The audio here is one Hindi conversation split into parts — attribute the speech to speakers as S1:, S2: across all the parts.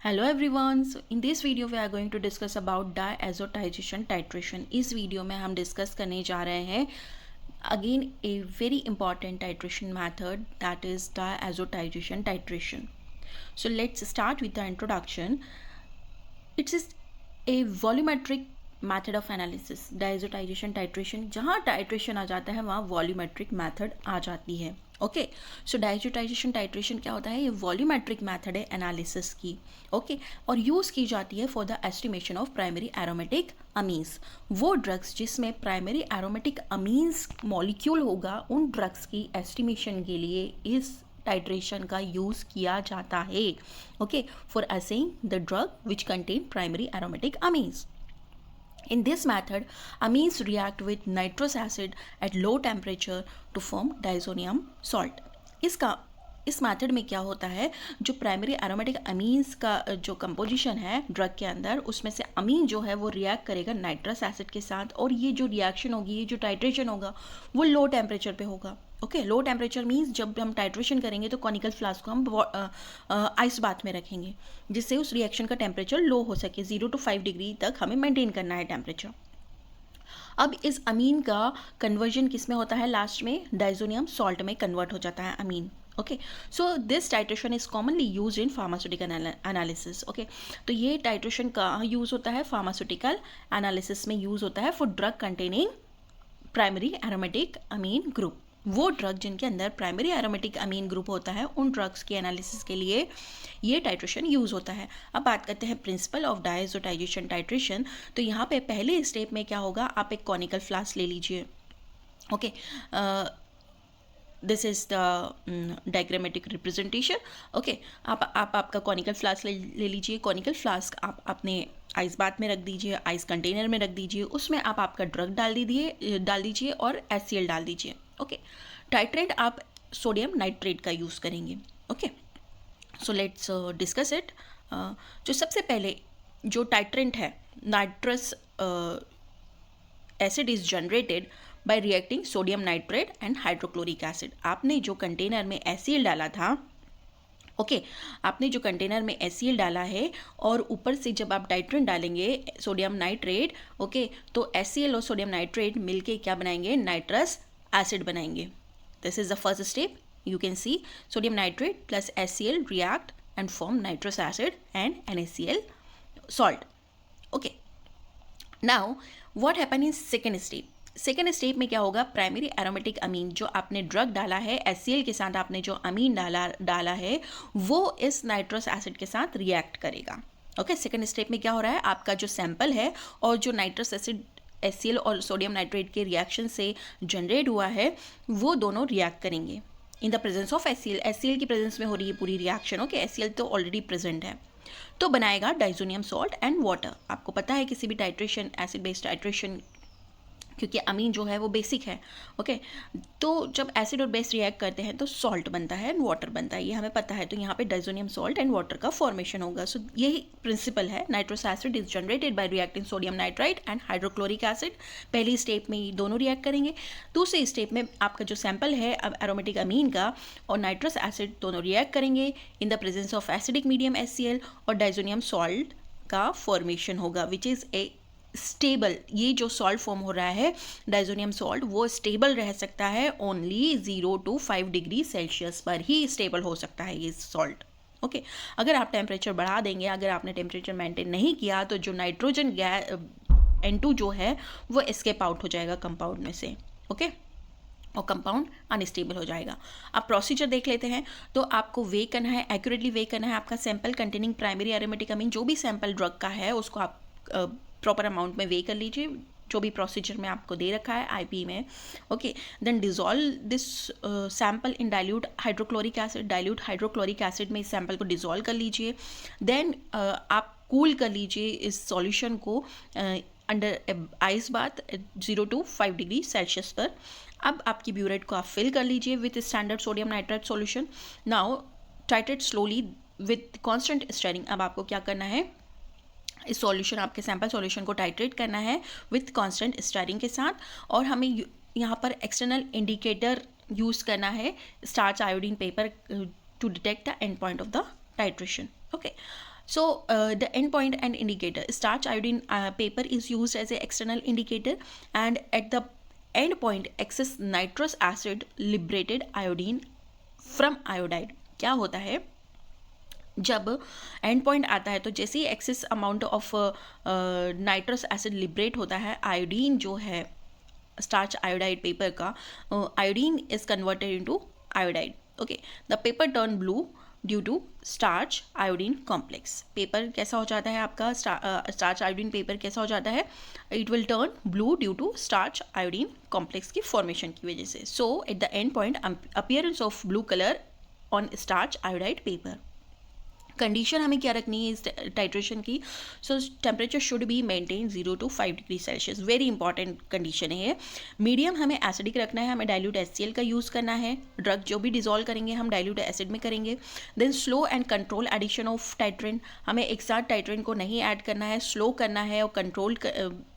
S1: Hello everyone. So in this video we are going to discuss about diazotization titration. इस वीडियो में हम डिस्कस करने जा रहे हैं again a very important titration method, that is diazotization titration. So let's start with the introduction. It is a volumetric method of analysis. Diazotization titration, जहाँ titration आ जाता है वहाँ volumetric method आ जाती है. ओके, सो डायजोटाइजेशन टाइट्रेशन क्या होता है? ये वॉल्यूमेट्रिक मेथड है एनालिसिस की. ओके, और यूज़ की जाती है for the estimation of primary aromatic amines. वो ड्रग्स जिसमें प्राइमरी एरोमेटिक अमीन्स मॉलिक्यूल होगा, उन ड्रग्स की एस्टिमेशन के लिए इस टाइट्रेशन का यूज़ किया जाता है. Okay, for assaying the drug which contain primary aromatic amines. In this method, amines react with nitrous acid at low temperature to form diazonium salt. इस मेथड में क्या होता है, जो प्राइमरी एरोमेटिक अमीन्स का जो कंपोजिशन है ड्रग के अंदर, उसमें से अमीन जो है वो रिएक्ट करेगा नाइट्रस एसिड के साथ, और ये जो रिएक्शन होगी, ये जो टाइट्रेशन होगा वो लो टेम्परेचर पे होगा. ओके, लो टेम्परेचर मीन्स जब हम टाइट्रेशन करेंगे तो कॉनिकल फ्लास्क को हम आइस बाथ में रखेंगे, जिससे उस रिएक्शन का टेम्परेचर लो हो सके. 0 to 5 डिग्री तक हमें मेंटेन करना है टेम्परेचर. अब इस अमीन का कन्वर्जन किस में होता है? लास्ट में डाइजोनियम सॉल्ट में कन्वर्ट हो जाता है amine. Okay, so this titration is commonly use in pharmaceutical analysis. Okay, तो ये टाइट्रेशन कहाँ यूज़ होता है? फार्मास्यूटिकल एनालिसिस में यूज़ होता है for drug containing primary aromatic amine group. वो ड्रग जिनके अंदर प्राइमरी एरोमेटिक अमीन ग्रुप होता है, उन ड्रग्स के एनालिसिस के लिए ये टाइट्रेशन यूज़ होता है. अब बात करते हैं प्रिंसिपल ऑफ डायजोटाइजेशन टाइट्रेशन. तो यहाँ पे पहले स्टेप में क्या होगा, आप एक कॉनिकल फ्लास्क ले लीजिए. Okay, this is the diagrammatic representation. Okay, आप आपका कॉनिकल फ्लास्क ले लीजिए. कॉनिकल फ्लास्क आप अपने आइस बाथ में रख दीजिए, आइस कंटेनर में रख दीजिए. उसमें आप आपका ड्रग डाल दीजिए और HCl डाल दीजिए. ओके, टाइट्रेट आप सोडियम नाइट्रेट का यूज़ करेंगे. Okay, so let's discuss it. जो सबसे पहले जो टाइट्रेंट है, nitrous acid is generated by reacting sodium nitrate and hydrochloric acid. आपने जो कंटेनर में HCl डाला था, ओके, आपने जो कंटेनर में HCl डाला है और ऊपर से जब आप टाइट्रेंट डालेंगे सोडियम नाइट्रेट, ओके, तो HCl और सोडियम नाइट्रेट मिलके क्या बनाएंगे? नाइट्रस एसिड बनाएंगे. This is the first step. You can see sodium nitrate plus HCl react and form nitrous acid and NaCl salt. Okay, now what happen in second step? Second step में क्या होगा? प्राइमरी एरोमेटिक अमीन जो आपने ड्रग डाला है, HCl के साथ आपने जो अमीन डाला है, वो इस नाइट्रस एसिड के साथ रिएक्ट करेगा. ओके, सेकेंड स्टेप में क्या हो रहा है? आपका जो सैंपल है और जो नाइट्रस एसिड HCl और सोडियम नाइट्रेट के रिएक्शन से जनरेट हुआ है, वो दोनों रिएक्ट करेंगे in the presence of HCl. HCl की प्रेजेंस में हो रही है पूरी रिएक्शन. ओके, HCl तो ऑलरेडी प्रेजेंट है, तो बनाएगा डाइजोनियम सॉल्ट एंड वाटर. आपको पता है किसी भी टाइट्रेशन, एसिड बेस्ड टाइट्रेशन, क्योंकि अमीन जो है वो बेसिक है. ओके, तो जब एसिड और बेस रिएक्ट करते हैं तो सॉल्ट बनता है एंड वाटर बनता है, ये हमें पता है. तो यहाँ पे डाइजोनियम सॉल्ट एंड वाटर का फॉर्मेशन होगा. सो यही प्रिंसिपल है. Nitrous acid is generated by reacting sodium nitrite and hydrochloric acid. पहली स्टेप में ये दोनों रिएक्ट करेंगे. दूसरी स्टेप में आपका जो सैंपल है एरोमेटिक अमीन का और नाइट्रस एसिड दोनों रिएक्ट करेंगे in the presence of acidic medium HCl, और डाइजोनियम सॉल्ट का फॉर्मेशन होगा विच इज़ ए स्टेबल. ये जो सॉल्ट फॉर्म हो रहा है डाइजोनियम सॉल्ट, वो स्टेबल रह सकता है ओनली 0 to 5 डिग्री सेल्सियस पर ही स्टेबल हो सकता है ये सॉल्ट. ओके, अगर आप टेम्परेचर बढ़ा देंगे, अगर आपने टेम्परेचर मेंटेन नहीं किया, तो जो नाइट्रोजन गैस N2 जो है वो एस्केप आउट हो जाएगा कंपाउंड में से. ओके, और कंपाउंड अनस्टेबल हो जाएगा. आप प्रोसीजर देख लेते हैं. तो आपको वे करना है, एक्यूरेटली वे करना है आपका सैंपल कंटेनिंग प्राइमरी एरोमेटिक अमीन. जो भी सैंपल ड्रग का है उसको आप प्रॉपर अमाउंट में वे कर लीजिए, जो भी प्रोसीजर में आपको दे रखा है IP में. Okay, then dissolve this sample in dilute hydrochloric acid. Dilute hydrochloric acid में इस सैंपल को डिज़ोल्व कर लीजिए. देन आप कूल कर लीजिए इस सॉल्यूशन को under ice bath 0 to 5 degree Celsius पर. अब आपकी ब्यूरेट को आप फिल कर लीजिए with standard sodium nitrate solution. Now titrate slowly with constant steering. अब आपको क्या करना है? इस सॉल्यूशन, आपके सैंपल सॉल्यूशन को टाइट्रेट करना है विथ कांस्टेंट स्टेरिंग के साथ. और हमें यहाँ पर एक्सटर्नल इंडिकेटर यूज़ करना है, starch iodine paper, to detect the end point of the titration. Okay. So the endpoint and indicator, starch iodine paper is used as an external indicator, and at the end point excess nitrous acid liberated iodine from iodide. क्या होता है, जब एंड पॉइंट आता है तो जैसे ही excess amount of nitrous acid liberate होता है, आयोडीन जो है स्टार्च आयोडाइड पेपर का, iodine is converted into iodide. Okay, the paper turn blue due to starch iodine complex. Paper कैसा हो जाता है आपका, स्टार्च आयोडीन पेपर कैसा हो जाता है, it will turn blue due to starch iodine complex की फॉर्मेशन की वजह से. So at the end point appearance of blue colour on starch iodide paper. Condition हमें क्या रखनी है इस टाइट्रेशन की, so temperature should be maintain 0 to 5 degree Celsius. Very important condition है. मीडियम हमें एसिडिक रखना है, हमें डाइल्यूट HCl का यूज़ करना है. ड्रग जो भी डिजोल्व करेंगे हम डाइल्यूट एसिड में करेंगे. Then slow and control addition of titrant, हमें एक साथ टाइट्रेंट को नहीं ऐड करना है, स्लो करना है और कंट्रोल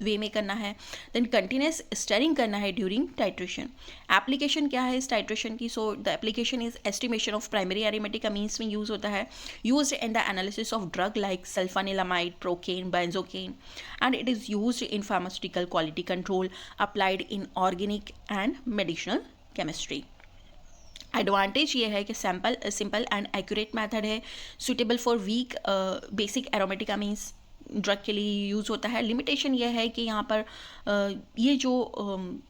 S1: वे में करना है. देन कंटिन्यूस स्टरिंग करना है ड्यूरिंग टाइट्रेशन. एप्लीकेशन क्या है इस टाइट्रेशन की, so the application is estimation of primary aromatic amines में यूज़ होता है, use in the analysis of drug like sulfanilamide, procaine, benzocaine, and it is used in pharmaceutical quality control, applied in organic and medicinal chemistry. Advantage ये है कि सिंपल एंड एक्यूरेट मेथड है, suitable for weak basic aromatic amines drug के लिए यूज़ होता है. लिमिटेशन ये है कि यहाँ पर ये जो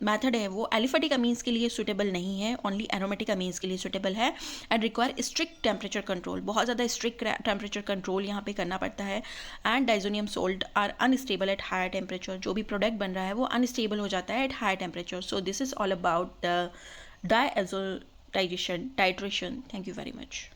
S1: मेथड है वो एलिफेटिक अमीन्स के लिए सूटेबल नहीं है, ओनली एरोमेटिक अमीन्स के लिए सूटेबल है, and require strict temperature control. बहुत ज़्यादा स्ट्रिक्ट टेम्परेचर कंट्रोल यहाँ पे करना पड़ता है. And diazonium salt are unstable at higher temperature. जो भी प्रोडक्ट बन रहा है वो अनस्टेबल हो जाता है at higher temperature. So this is all about the diazotization titration. Thank you very much.